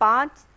5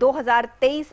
2023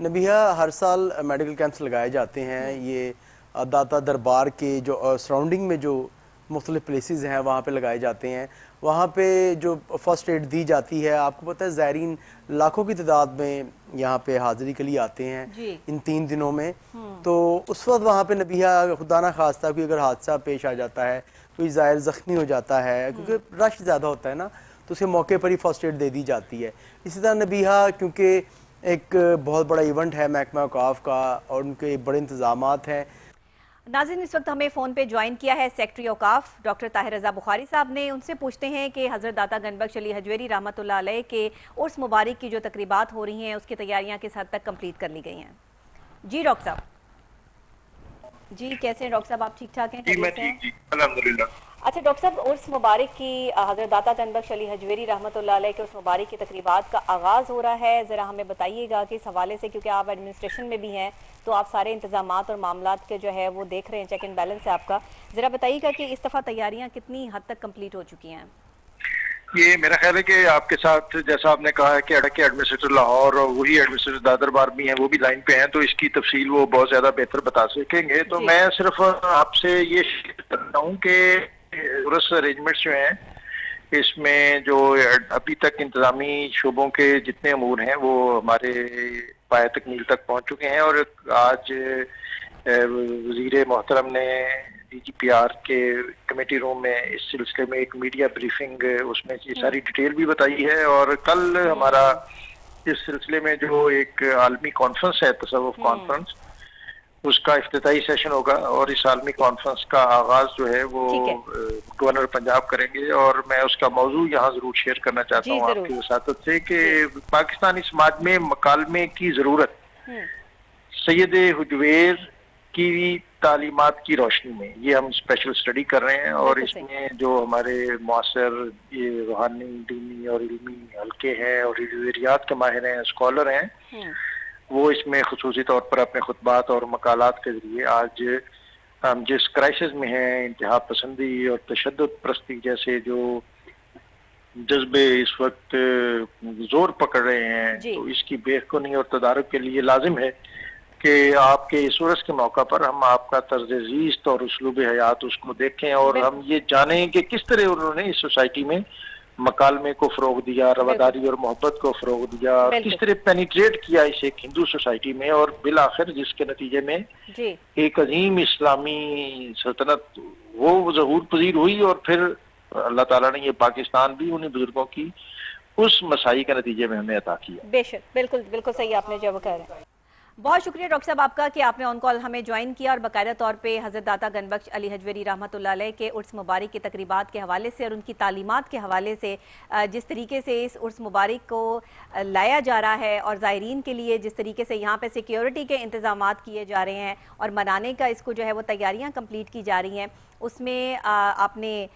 نبیہا ہر سال medical camps لگائے جاتے ہیں. یہ داتا دربار کے جو سراؤنڈنگ میں جو مختلف پلیسز ہیں وہاں پہ لگائے جاتے ہیں. وہاں پہ جو فرسٹ ایڈ دی جاتی ہے, آپ کو پتہ ہے زائرین لاکھوں کی تعداد میں یہاں پہ حاضری کے لیے آتے ہیں ان 3 دنوں میں. تو اس وقت وہاں پہ نبیہا خدا نہ خواستہ کوئی اگر حادثہ پیش آ جاتا ہے, کوئی زائر زخمی ہو جاتا ہے, کیونکہ رش زیادہ ہوتا ہے نا, تو اسے موقع پر ہی فرسٹ ایڈ دے دی جاتی ہے. اسی طرح نبیہا کیونکہ ایک بہت بڑا ایونٹ ہے محکمہ اوقاف کا اور ان کے بڑے انتظامات ہیں. ناظرین, اس وقت ہمیں فون پہ جوائن کیا ہے سیکٹری اوقاف ڈاکٹر طاہر رضا بخاری صاحب نے. ان سے پوچھتے ہیں کہ حضرت داتا گنج بخش علی حجویری رحمۃ اللہ علیہ کے عرس مبارک کی جو تقریبات ہو رہی ہیں اس کی تیاریاں کس حد تک کمپلیٹ کر لی گئی ہیں. جی ڈاکٹر صاحب. جی کیسے ہیں ڈاکٹر صاحب, آپ ٹھیک ٹھاک ہیں؟ جی میں ٹھیک, جی الحمدللہ. اچھا ڈاکٹر صاحب, عرس مبارک کی حضرت داتا گنج بخش علی حجویری رحمۃ اللہ علیہ کے عرس مبارک کی تقریبات کا آغاز ہو رہا ہے. ذرا ہمیں بتائیے گا کہ اس حوالے سے, کیونکہ آپ ایڈمنسٹریشن میں بھی ہیں تو آپ سارے انتظامات اور معاملات کے جو ہے وہ دیکھ رہے ہیں, چیک اینڈ بیلنس ہے آپ کا. ذرا بتائیے گا کہ اس دفعہ تیاریاں کتنی حد تک کمپلیٹ ہو چکی ہیں؟ یہ میرا خیال ہے کہ آپ کے ساتھ جیسا آپ نے کہا ہے کہ اڑکے ایڈمنسٹریٹر لاہور اور وہی ایڈمنسٹریٹر داتا دربار بھی ہیں, وہ بھی لائن پہ ہیں, تو اس کی تفصیل وہ بہت زیادہ بہتر بتا سکیں گے. تو میں صرف آپ سے یہ شیئر کرتا ہوں کہ عرس ارینجمنٹس جو ہیں اس میں جو ابھی تک انتظامی شعبوں کے جتنے امور ہیں وہ ہمارے پایہ تکمیل تک پہنچ چکے ہیں. اور آج وزیر محترم نے ڈی جی پی آر کے کمیٹی روم میں اس سلسلے میں ایک میڈیا بریفنگ, اس میں یہ ساری ڈیٹیل بھی بتائی ہے. اور کل ہمارا اس سلسلے میں جو ایک عالمی کانفرنس ہے, تصوف کانفرنس, اس کا افتتاحی سیشن ہوگا. اور اس عالمی کانفرنس کا آغاز جو ہے وہ گورنر پنجاب کریں گے. اور میں اس کا موضوع یہاں ضرور شیئر کرنا چاہتا ہوں آپ کی وساطت سے کہ پاکستانی سماج میں مکالمے کی ضرورت سید حجویر کی تعلیمات کی روشنی میں, یہ ہم اسپیشل اسٹڈی کر رہے ہیں. اور اس میں جو ہمارے معاصر یہ روحانی, دینی اور علمی حلقے ہیں اور حجویریات کے ماہر ہیں, اسکالر ہیں, وہ اس میں خصوصی طور پر اپنے خطبات اور مقالات کے ذریعے آج ہم جس کرائسس میں ہیں, انتہا پسندی اور تشدد پرستی جیسے جو جذبے اس وقت زور پکڑ رہے ہیں, تو اس کی بے خونی اور تدارک کے لیے لازم ہے کہ آپ کے اس عرس کے موقع پر ہم آپ کا طرز زیست اور اسلوب حیات اس کو دیکھیں, اور ہم یہ جانیں کہ کس طرح انہوں نے اس سوسائٹی میں مکالمے کو فروغ دیا, رواداری اور محبت کو فروغ دیا, کس طرح پینیٹریٹ کیا اس ایک ہندو سوسائٹی میں, اور بالآخر جس کے نتیجے میں ایک عظیم اسلامی سلطنت وہ ظہور پذیر ہوئی. اور پھر اللہ تعالیٰ نے یہ پاکستان بھی انہیں بزرگوں کی اس مسائی کے نتیجے میں ہمیں عطا کیا. بے شک, بالکل بالکل صحیح آپ نے جو کہہ رہے ہیں. بہت شکریہ ڈاکٹر صاحب آپ کا کہ آپ نے آن کال ہمیں جوائن کیا اور باقاعدہ طور پہ حضرت داتا گنج بخش علی حجویری رحمۃ اللہ علیہ کے عرس مبارک کی تقریبات کے حوالے سے اور ان کی تعلیمات کے حوالے سے جس طریقے سے اس عرس مبارک کو لایا جا رہا ہے اور زائرین کے لیے جس طریقے سے یہاں پہ سیکیورٹی کے انتظامات کیے جا رہے ہیں اور منانے کا اس کو جو ہے وہ تیاریاں کمپلیٹ کی جا رہی ہیں, اس میں آپ نے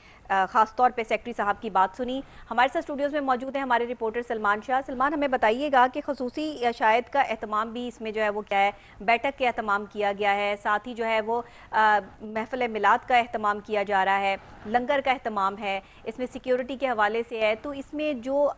خاص طور پہ سیکٹری صاحب کی بات سنی. ہمارے ساتھ اسٹوڈیوز میں موجود ہیں ہمارے رپورٹر سلمان شاہ. سلمان, ہمیں بتائیے گا کہ خصوصی عشائد کا اہتمام بھی اس میں جو ہے وہ کیا ہے, بیٹھک کے اہتمام کیا گیا ہے, ساتھ ہی جو ہے وہ محفل میلاد کا اہتمام کیا جا رہا ہے, لنگر کا اہتمام ہے, اس میں سیکیورٹی کے حوالے سے ہے. تو اس میں جو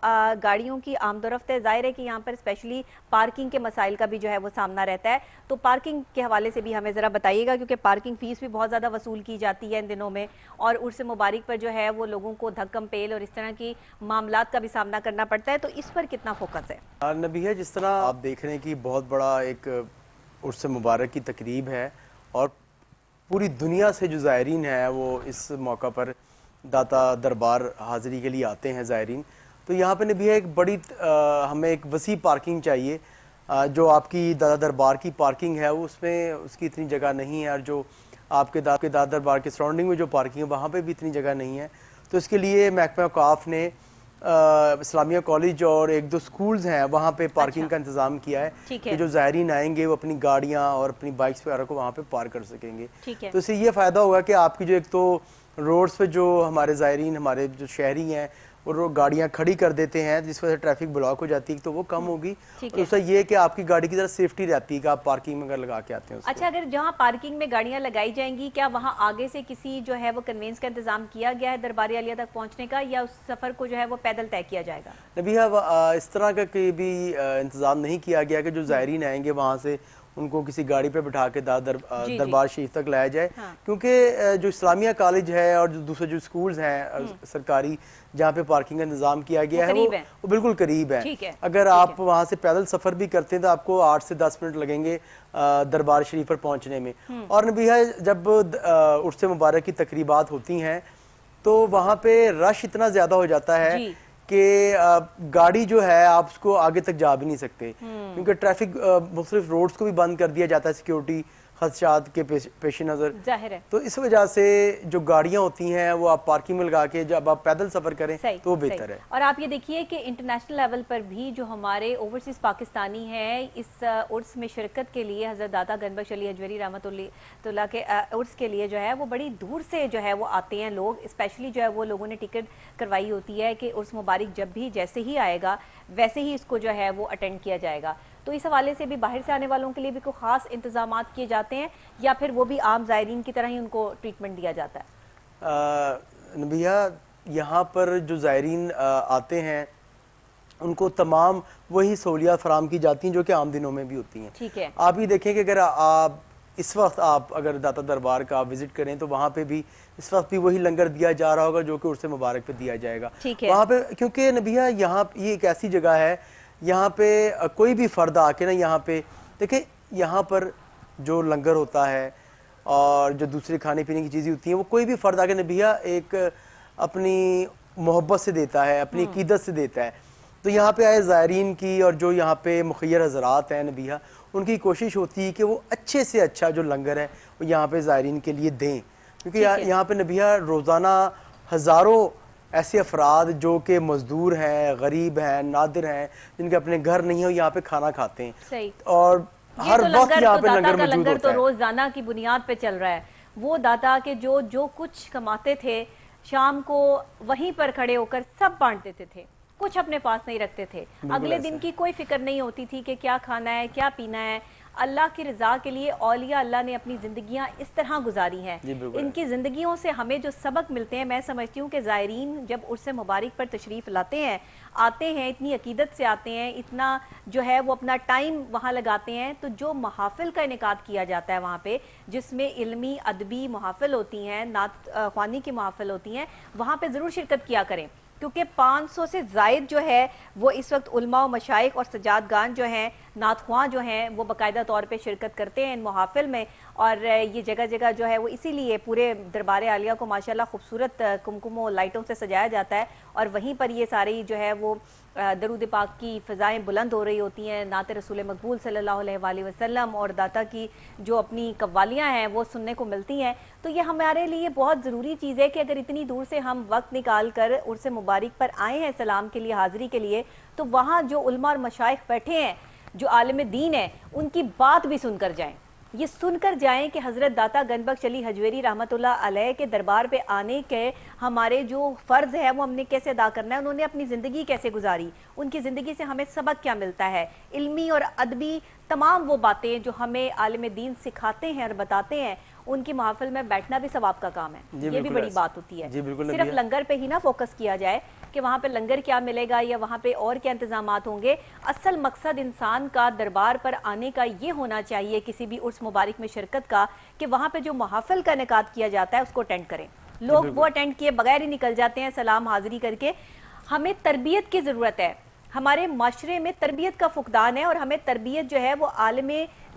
گاڑیوں کی آمد و رفت ہے, ظاہر ہے کہ یہاں پر اسپیشلی پارکنگ کے مسائل کا بھی جو ہے وہ سامنا رہتا ہے, تو پارکنگ کے حوالے سے بھی ہمیں ذرا بتائیے گا, کیونکہ پارکنگ فیس بھی بہت زیادہ وصول کی جاتی ہے ان دنوں میں, اور عرس مبارک پر جو ہے وہ لوگوں کو دھکم پیل اور اس طرح کی معاملات کا بھی سامنا کرنا پڑتا ہے, تو اس پر کتنا فوکس ہے؟ نبیہا, جس طرح آپ دیکھ رہے ہیں کہ بہت بڑا ایک عرس مبارک کی تقریب ہے اور پوری دنیا سے جو زائرین ہیں وہ اس موقع پر داتا دربار حاضری کے لیے آتے ہیں زائرین, تو یہاں پہ نبیہا ایک بڑی ہمیں ایک وسیع پارکنگ چاہیے. جو آپ کی داتا دربار کی پارکنگ ہے اس میں اس کی اتنی جگہ نہیں ہے, اور جو آپ کے داتا دربار کے سراؤنڈنگ میں جو پارکنگ ہے وہاں پہ بھی اتنی جگہ نہیں ہے. تو اس کے لیے محکمہ اوقاف نے اسلامیہ کالج اور 1-2 سکولز ہیں وہاں پہ پارکنگ کا انتظام کیا ہے کہ جو زائرین آئیں گے وہ اپنی گاڑیاں اور اپنی بائکس وغیرہ کو وہاں پہ پارک کر سکیں گے. تو اس سے یہ فائدہ ہوگا کہ آپ کی جو ایک تو روڈز پہ جو ہمارے زائرین ہمارے جو شہری ہیں وہ گاڑیاں کھڑی کر دیتے ہیں جس وجہ سے ٹریفک بلاک ہو جاتی ہے تو وہ کم ہوگی. دوسرا یہ کہ آپ کی گاڑی کی طرح سیفٹی رہتی ہے کہ آپ پارکنگ میں اگر لگا کے آتے ہیں. اچھا اگر جہاں پارکنگ میں گاڑیاں لگائی جائیں گی کیا وہاں آگے سے کسی جو ہے وہ کنوینس کا انتظام کیا گیا ہے دربار عالیہ تک پہنچنے کا یا اس سفر کو جو ہے وہ پیدل طے کیا جائے گا؟ نبیہ اس طرح کا کوئی بھی انتظام نہیں کیا گیا کہ جو زائرین آئیں گے وہاں سے ان کو کسی گاڑی پہ بٹھا کے دربار شریف تک لایا جائے. کیونکہ جو اسلامیہ کالج ہے اور جو دوسرے جو سکولز ہیں سرکاری جہاں پہ پارکنگ کا انتظام کیا گیا ہے وہ بالکل قریب ہے. اگر آپ وہاں سے پیدل سفر بھی کرتے ہیں تو آپ کو 8 سے 10 منٹ لگیں گے دربار شریف پر پہنچنے میں. اور نبیہ جب عرس مبارک کی تقریبات ہوتی ہیں تو وہاں پہ رش اتنا زیادہ ہو جاتا ہے کہ گاڑی جو ہے آپ اس کو آگے تک جا بھی نہیں سکتے کیونکہ ٹریفک مختلف روڈز کو بھی بند کر دیا جاتا ہے سیکیورٹی خدشات کے پیش نظر. ظاہر ہے تو اس وجہ سے جو گاڑیاں ہوتی ہیں وہ آپ پارکنگ میں لگا کے جب آپ پیدل سفر کریں تو وہ بہتر ہے. اور آپ یہ دیکھیے کہ انٹرنیشنل لیول پر بھی جو ہمارے اوورسیز پاکستانی ہیں اس عرس میں شرکت کے لیے حضرت داتا گنج بخش علی حجویری رحمۃ اللہ کے عرس کے لیے جو ہے وہ بڑی دور سے جو ہے وہ آتے ہیں لوگ. اسپیشلی جو ہے وہ لوگوں نے ٹکٹ کروائی ہوتی ہے کہ عرس مبارک جب بھی جیسے ہی آئے گا ویسے ہی اس کو جو ہے وہ اٹینڈ کیا جائے گا. تو اس حوالے سے بھی باہر سے آنے والوں کے لیے بھی کوئی خاص انتظامات کیے جاتے ہیں یا پھر وہ بھی عام زائرین کی طرح ہی ان کو ٹریٹمنٹ دیا جاتا ہے؟ نبیہ یہاں پر جو زائرین آتے ہیں ان کو تمام وہی سہولیات فراہم کی جاتی ہیں جو کہ عام دنوں میں بھی ہوتی ہیں. ٹھیک ہے. آپ یہ دیکھیں کہ اگر آپ اس وقت آپ اگر داتا دربار کا وزٹ کریں تو وہاں پہ بھی اس وقت بھی وہی لنگر دیا جا رہا ہوگا جو کہ عرس مبارک پہ دیا جائے گا وہاں پہ. کیونکہ نبیہ یہاں یہ ایک ایسی جگہ ہے یہاں پہ کوئی بھی فرد آ کے نا یہاں پہ دیکھیں یہاں پر جو لنگر ہوتا ہے اور جو دوسرے کھانے پینے کی چیزیں ہوتی ہیں وہ کوئی بھی فرد آ کے نبیہ ایک اپنی محبت سے دیتا ہے اپنی عقیدت سے دیتا ہے. تو یہاں پہ آئے زائرین کی اور جو یہاں پہ مخیر حضرات ہیں نبیہ ان کی کوشش ہوتی ہے کہ وہ اچھے سے اچھا جو لنگر ہے وہ یہاں پہ زائرین کے لیے دیں. کیونکہ یہاں پہ نبیہ روزانہ ہزاروں ایسے افراد جو کہ مزدور ہیں غریب ہیں نادر ہیں جن کے اپنے گھر نہیں ہیں یہاں پہ کھانا کھاتے ہیں اور ہر وقت یہاں پہ لنگر موجود ہوتا ہے. تو روزانہ کی بنیاد پہ چل رہا ہے. وہ داتا کے جو کچھ کماتے تھے شام کو وہیں پر کھڑے ہو کر سب بانٹ دیتے تھے کچھ اپنے پاس نہیں رکھتے تھے. اگلے دن کی کوئی فکر نہیں ہوتی تھی کہ کیا کھانا ہے کیا پینا ہے. اللہ کی رضا کے لیے اولیاء اللہ نے اپنی زندگیاں اس طرح گزاری ہیں. ان کی زندگیوں سے ہمیں جو سبق ملتے ہیں میں سمجھتی ہوں کہ زائرین جب عرس مبارک پر تشریف لاتے ہیں آتے ہیں اتنی عقیدت سے آتے ہیں اتنا جو ہے وہ اپنا ٹائم وہاں لگاتے ہیں تو جو محافل کا انعقاد کیا جاتا ہے وہاں پہ جس میں علمی ادبی محافل ہوتی ہیں نعت خوانی کی محافل ہوتی ہیں وہاں پہ ضرور شرکت کیا کریں کیونکہ 500 سے زائد جو ہے وہ اس وقت علماء و مشائخ اور سجادگان جو ہیں نعت خواں جو ہیں وہ باقاعدہ طور پہ شرکت کرتے ہیں ان محافل میں. اور یہ جگہ جگہ جو ہے وہ اسی لیے پورے دربار عالیہ کو ماشاءاللہ خوبصورت کمکم و لائٹوں سے سجایا جاتا ہے اور وہیں پر یہ ساری جو ہے وہ درود پاک کی فضائیں بلند ہو رہی ہوتی ہیں نعت رسول مقبول صلی اللہ علیہ وآلہ وسلم اور داتا کی جو اپنی قوالیاں ہیں وہ سننے کو ملتی ہیں. تو یہ ہمارے لیے بہت ضروری چیز ہے کہ اگر اتنی دور سے ہم وقت نکال کر عرس مبارک پر آئے ہیں سلام کے لیے حاضری کے لیے تو وہاں جو علماء اور مشائخ بیٹھے ہیں جو عالم دین ہیں ان کی بات بھی سن کر جائیں. یہ سن کر جائیں کہ حضرت داتا گنج بخش علی حجویری رحمۃ اللہ علیہ کے دربار پہ آنے کے ہمارے جو فرض ہے وہ ہم نے کیسے ادا کرنا ہے انہوں نے اپنی زندگی کیسے گزاری ان کی زندگی سے ہمیں سبق کیا ملتا ہے علمی اور ادبی تمام وہ باتیں جو ہمیں عالم دین سکھاتے ہیں اور بتاتے ہیں ان کی محافل میں بیٹھنا بھی ثواب کا کام ہے. یہ بھی بڑی بات ہوتی ہے. صرف لنگر پہ ہی نہ فوکس کیا جائے کہ وہاں پہ لنگر کیا ملے گا یا وہاں پہ اور کیا انتظامات ہوں گے. اصل مقصد انسان کا دربار پر آنے کا یہ ہونا چاہیے کسی بھی عرس مبارک میں شرکت کا کہ وہاں پہ جو محافل کا انعقاد کیا جاتا ہے اس کو اٹینڈ کریں. لوگ وہ اٹینڈ کیے بغیر ہی نکل جاتے ہیں سلام حاضری کر کے. ہمیں تربیت کی ضرورت ہے. ہمارے معاشرے میں تربیت کا فقدان ہے اور ہمیں تربیت جو ہے وہ عالم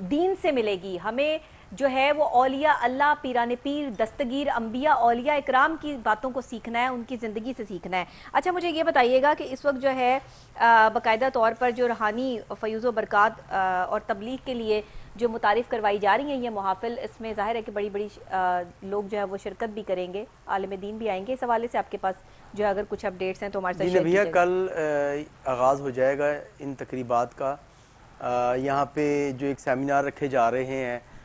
دین سے ملے گی. ہمیں جو ہے وہ اولیاء اللہ پیران پیر دستگیر انبیاء اولیاء اکرام کی باتوں کو سیکھنا ہے ان کی زندگی سے سیکھنا ہے. اچھا مجھے یہ بتائیے گا کہ اس وقت جو ہے باقاعدہ طور پر جو روحانی فیوز و برکات اور تبلیغ کے لیے جو متعارف کروائی جا رہی ہیں یہ محافل اس میں ظاہر ہے کہ بڑی بڑی لوگ جو ہے وہ شرکت بھی کریں گے عالم دین بھی آئیں گے. اس حوالے سے آپ کے پاس جو ہے اگر کچھ اپڈیٹس ہیں تو ہمارے ساتھ شیئر کیجیے گا. کل آغاز ہو جائے گا ان تقریبات کا. یہاں پہ جو ایک سیمینار رکھے جا رہے ہیں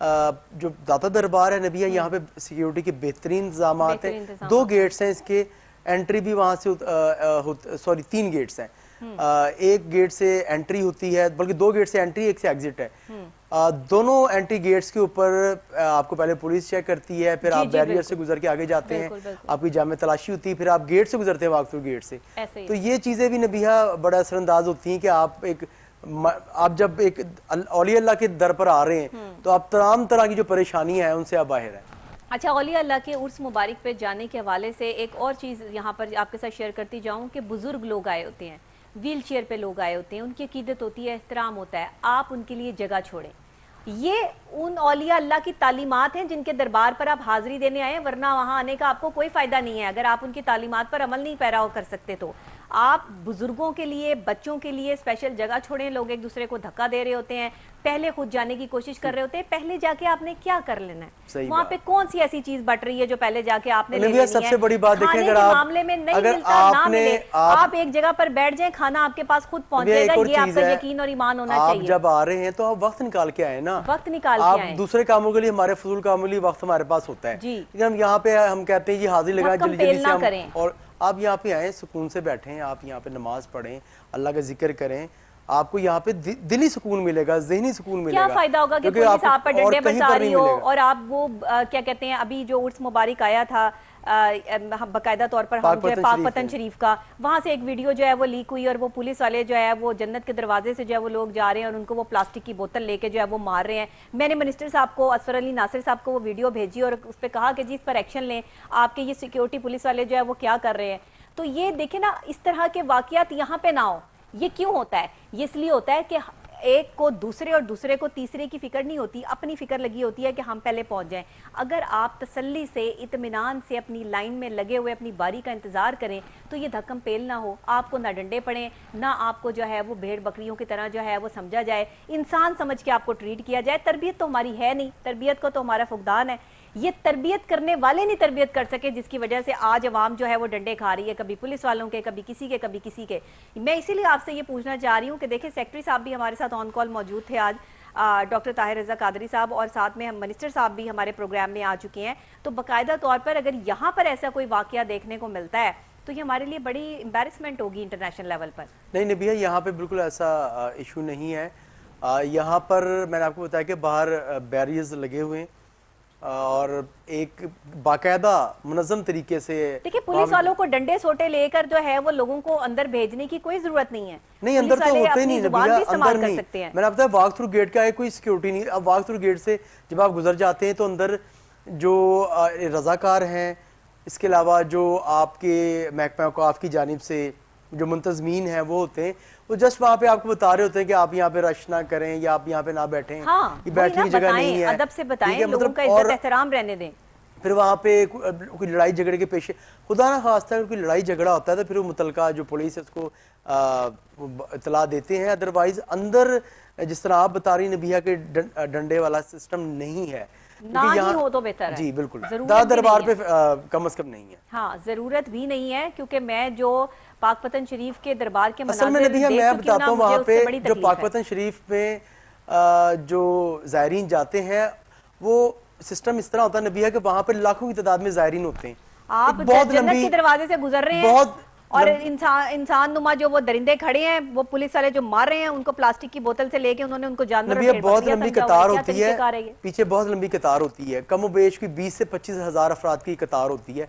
جو داتا دربار ہے نبیہ، یہاں پہ سیکیورٹی کے بہترین انتظامات ہیں. 2 گیٹس ہیں اس کے، انٹری بھی وہاں سے 3 گیٹس ہیں. ایک گیٹ سے انٹری ہوتی ہے، بلکہ 2 گیٹ سے انٹری، ایک سے ایگزٹ ہے. دونوں انٹری گیٹس کے اوپر آپ کو پہلے پولیس چیک کرتی ہے، پھر آپ بیریئر سے گزر کے آگے جاتے ہیں، آپ کی جامع تلاشی ہوتی ہے، پھر آپ گیٹ سے گزرتے ہیں، واک تھرو گیٹ سے. تو یہ چیزیں بھی نبیہ بڑا اثر انداز ہوتی ہیں کہ آپ جب ایک اولیاء اللہ کے در پر آ رہے ہیں تو آپ تمام طرح کی جو پریشانیاں ہیں ان سے آپ باہر ہیں. اچھا، اولیاء اللہ کے عرس مبارک پہ جانے کے حوالے سے ایک اور چیز یہاں پر آپ کے ساتھ شیئر کرتی جاؤں کہ بزرگ لوگ آئے ہوتے ہیں، ویل چیئر پہ لوگ آئے ہوتے ہیں، ان کی عقیدت ہوتی ہے، احترام ہوتا ہے، آپ ان کے لیے جگہ چھوڑیں. یہ ان اولیاء اللہ کی تعلیمات ہیں جن کے دربار پر آپ حاضری دینے آئے ہیں، ورنہ وہاں آنے کا آپ کو کوئی فائدہ نہیں ہے اگر آپ ان کی تعلیمات پر عمل نہیں پیرا کر سکتے. تو آپ بزرگوں کے لیے، بچوں کے لیے اسپیشل جگہ چھوڑیں. لوگ ایک دوسرے کو دھکا دے رہے ہوتے ہیں، پہلے خود جانے کی کوشش کر رہے ہوتے ہیں. پہلے جا کے آپ نے کیا کر لینا ہے؟ وہاں پہ کون سی ایسی چیز بٹ رہی ہے جو پہلے جا کے آپ نے لے لینی ہے؟ سب سے بڑی بات دیکھیں، اگر آپ معاملے میں نہیں ملتا نہ ملے، آپ ایک جگہ پر بیٹھ جائیں، کھانا آپ کے پاس خود پہنچ جائے گا. یہ آپ کا یقین اور ایمان ہونا چاہیے. آپ جب آ رہے ہیں تو آپ وقت نکال کے آئیں نا، وقت نکال کے آئیں. دوسرے کاموں کے لیے، ہمارے فضول کاموں کے لیے وقت ہمارے پاس ہوتا ہے، لیکن ہم یہاں پہ ہم کہتے ہیں یہ حاضری لگائیں جلدی جلدی سے، اور آپ یہاں پہ آئیں، سکون سے بیٹھیں، آپ یہاں پہ نماز پڑھیں، اللہ کا ذکر کریں. آپ کو یہاں پہ دلی سکون ملے گا، ذہنی سکون ملے گا. کیا فائدہ ہوگا کہ پولیس آپ پر ڈنڈے برسا رہی ہو اور آپ وہ کیا کہتے ہیں، ابھی جو عرس مبارک آیا تھا باقاعدہ طور پر ہم جو ہے پاک پتن شریف کا، وہاں سے ایک ویڈیو جو ہے وہ لیک ہوئی اور وہ پولیس والے جو ہے وہ جنت کے دروازے سے جو ہے وہ لوگ جا رہے ہیں اور ان کو وہ پلاسٹک کی بوتل لے کے جو ہے وہ مار رہے ہیں. میں نے منسٹر صاحب کو، اسفر علی ناصر صاحب کو وہ ویڈیو بھیجی اور اس پہ کہا کہ جی اس پر ایکشن لیں، آپ کے یہ سیکیورٹی پولیس والے جو ہے وہ کیا کر رہے ہیں. تو یہ دیکھیں نا، اس طرح کے واقعات یہاں پہ نہ ہو. یہ کیوں ہوتا ہے؟ یہ اس لیے ہوتا ہے کہ ایک کو دوسرے اور دوسرے کو تیسرے کی فکر نہیں ہوتی، اپنی فکر لگی ہوتی ہے کہ ہم پہلے پہنچ جائیں. اگر آپ تسلی سے، اطمینان سے اپنی لائن میں لگے ہوئے اپنی باری کا انتظار کریں تو یہ دھکم پیل نہ ہو. آپ کو نہ ڈنڈے پڑیں، نہ آپ کو جو ہے وہ بھیڑ بکریوں کی طرح جو ہے وہ سمجھا جائے، انسان سمجھ کے آپ کو ٹریٹ کیا جائے. تربیت تو ہماری ہے نہیں، تربیت کو تو ہمارا فقدان ہے. یہ تربیت کرنے والے نہیں تربیت کر سکے، جس کی وجہ سے آج عوام جو ہے وہ ڈنڈے کھا رہی ہے، کبھی پولیس والوں کے، کبھی کسی کے، کبھی کسی کے. میں اسی لیے آپ سے یہ پوچھنا چاہ رہی ہوں کہ دیکھیں سیکٹری صاحب بھی ہمارے ساتھ آن کال موجود تھے آج، ڈاکٹر طاہر رضا قادری صاحب، اور ساتھ میں منسٹر صاحب بھی ہمارے پروگرام میں آ چکے ہیں. تو باقاعدہ طور پر اگر یہاں پر ایسا کوئی واقعہ دیکھنے کو ملتا ہے تو یہ ہمارے لیے بڑی امبیرسمنٹ ہوگی انٹرنیشنل لیول پر. نہیں نبیہ، یہاں پہ بالکل ایسا ایشو نہیں ہے. یہاں پر میں نے آپ کو بتایا کہ باہر بیریئرز لگے ہوئے ہیں اور ایک باقاعدہ منظم طریقے سے. دیکھیں پولیس والوں کو ڈنڈے سوٹے لے کر جو ہے وہ لوگوں کو اندر بھیجنے کی کوئی ضرورت نہیں ہے. نہیں، اندر تو ہوتے نہیں زبان بھی استعمال کر سکتے ہیں. میں نے آپ بتایا واک تھرو گیٹ کا ہے، کوئی سیکیورٹی نہیں. اب واک تھرو گیٹ سے جب آپ گزر جاتے ہیں تو اندر جو رضاکار ہیں، اس کے علاوہ جو آپ کے محکمہ اوقاف کی جانب سے جو منتظمین ہیں وہ ہوتے ہیں، وہ جسٹ وہاں پہ آپ کو بتا رہے ہوتے ہیں کہ آپ یہاں پہ رش نہ کریں یا آپ یہاں پہ نہ بیٹھیں، یہ بیٹھنے کی جگہ نہیں ہے. ادب سے بتائیں، لوگوں کا عزت احترام رہنے دیں. پھر وہاں پہ کوئی لڑائی جھگڑے کے پیش، خدا نہ خواستہ اگر کوئی لڑائی جھگڑا ہوتا ہے تو پھر وہ متعلقہ جو پولیس ہے اس کو اطلاع دیتے ہیں. ادروائز اندر جس طرح آپ بتا رہی نبیہ کے ڈنڈے والا سسٹم نہیں ہے، نہ ہی ہو تو بہتر ہے. جی بالکل، دادا دربار پہ کم از کم نہیں ہے. ہاں ضرورت بھی نہیں ہے، کیونکہ میں جو پاک پتن شریف کے دربار کے اصل میں نبیہ میں بتاتا ہوں، وہاں پہ جو پاک پتن شریف میں جو زائرین جاتے ہیں وہ سسٹم اس طرح ہوتا ہے نبیہ کہ وہاں پہ لاکھوں کی تعداد میں زائرین ہوتے ہیں. آپ جنت کے دروازے سے گزر رہے ہیں اور انسان نما جو وہ درندے کھڑے ہیں، وہ پولیس والے جو مار رہے ہیں ان کو پلاسٹک کی بوتل سے لے کے انہوں نے ان کو جانور نبیہ بہت لمبی قطار ہوتی ہے، پیچھے بہت لمبی قطار ہوتی ہے، کم و بیش کی 20 سے 25 ہزار افراد کی قطار ہوتی ہے،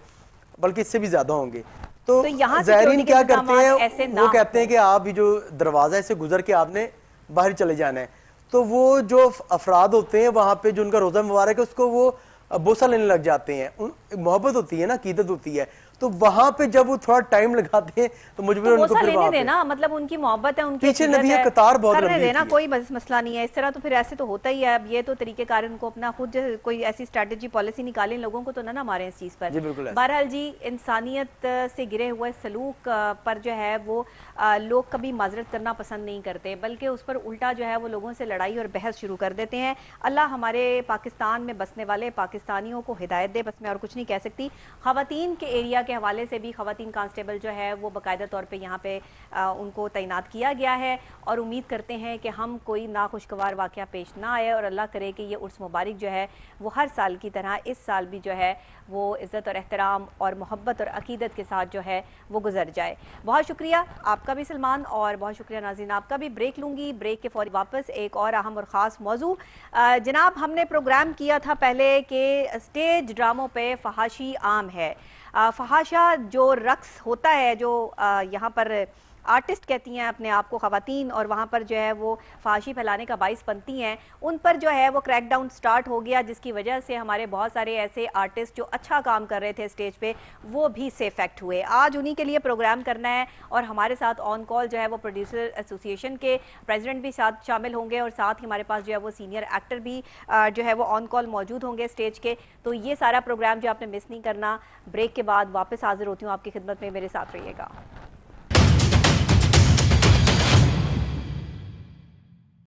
بلکہ اس سے بھی زیادہ ہوں گے. تو زائرین کیا کرتے ہیں، وہ کہتے ہیں کہ آپ جو دروازہ سے گزر کے آپ نے باہر چلے جانا ہے. تو وہ جو افراد ہوتے ہیں وہاں پہ جو ان کا روزہ مبارک ہے اس کو وہ بوسہ لینے لگ جاتے ہیں. محبت ہوتی ہے نا، عقیدت ہوتی ہے. تو وہاں پہ جب وہ تھوڑا ٹائم لگاتے ہیں تو مجبور ان کو پھر وہاں پہ مطلب ان کی محبت ہے، ان کی پیچھے نبی قطار بہت لمبی دینا کوئی مسئلہ نہیں ہے. اس طرح تو پھر ایسے تو ہوتا ہی ہے. اب یہ تو طریقہ کار ان کو اپنا خود کوئی ایسی اسٹریٹجی پالیسی نکالیں، لوگوں کو تو نہ ماریں اس چیز پر. بہرحال جی، انسانیت سے گرے ہوئے سلوک پر جو ہے وہ لوگ کبھی معذرت کرنا پسند نہیں کرتے، بلکہ اس پر الٹا جو ہے وہ لوگوں سے لڑائی اور بحث شروع کر دیتے ہیں. اللہ ہمارے پاکستان میں بسنے والے پاکستانیوں کو ہدایت دے، بس میں اور کچھ نہیں کہہ سکتی. خواتین کے ایریا کے حوالے سے بھی خواتین کانسٹیبل جو ہے وہ باقاعدہ طور پہ یہاں پہ ان کو تعینات کیا گیا ہے، اور امید کرتے ہیں کہ ہم کوئی ناخوشگوار واقعہ پیش نہ آئے، اور اللہ کرے کہ یہ عرس مبارک جو ہے وہ ہر سال کی طرح اس سال بھی جو ہے وہ عزت اور احترام اور محبت اور عقیدت کے ساتھ جو ہے وہ گزر جائے۔ بہت شکریہ آپ کا بھی سلمان، اور بہت شکریہ ناظرین آپ کا بھی۔ بریک لوں گی، بریک کے فوری واپس ایک اور اہم اور خاص موضوع۔ جناب ہم نے پروگرام کیا تھا پہلے کہ اسٹیج ڈراموں پہ فحاشی عام ہے، فحاشہ جو رقص ہوتا ہے، جو یہاں پر آرٹسٹ کہتی ہیں اپنے آپ کو خواتین، اور وہاں پر جو ہے وہ فحاشی پھیلانے کا باعث بنتی ہیں، ان پر جو ہے وہ کریک ڈاؤن سٹارٹ ہو گیا، جس کی وجہ سے ہمارے بہت سارے ایسے آرٹسٹ جو اچھا کام کر رہے تھے اسٹیج پہ وہ بھی سے افیکٹ ہوئے۔ آج انہی کے لیے پروگرام کرنا ہے، اور ہمارے ساتھ آن کال جو ہے وہ پروڈیوسر ایسوسی ایشن کے پریزیڈنٹ بھی ساتھ شامل ہوں گے، اور ساتھ ہی ہمارے پاس جو ہے وہ سینئر ایکٹر بھی جو ہے وہ آن کال موجود ہوں گے اسٹیج کے۔ تو یہ سارا پروگرام جو آپ نے مس نہیں کرنا، بریک کے بعد واپس حاضر ہوتی ہوں آپ کی خدمت میں، میرے ساتھ رہیے گا۔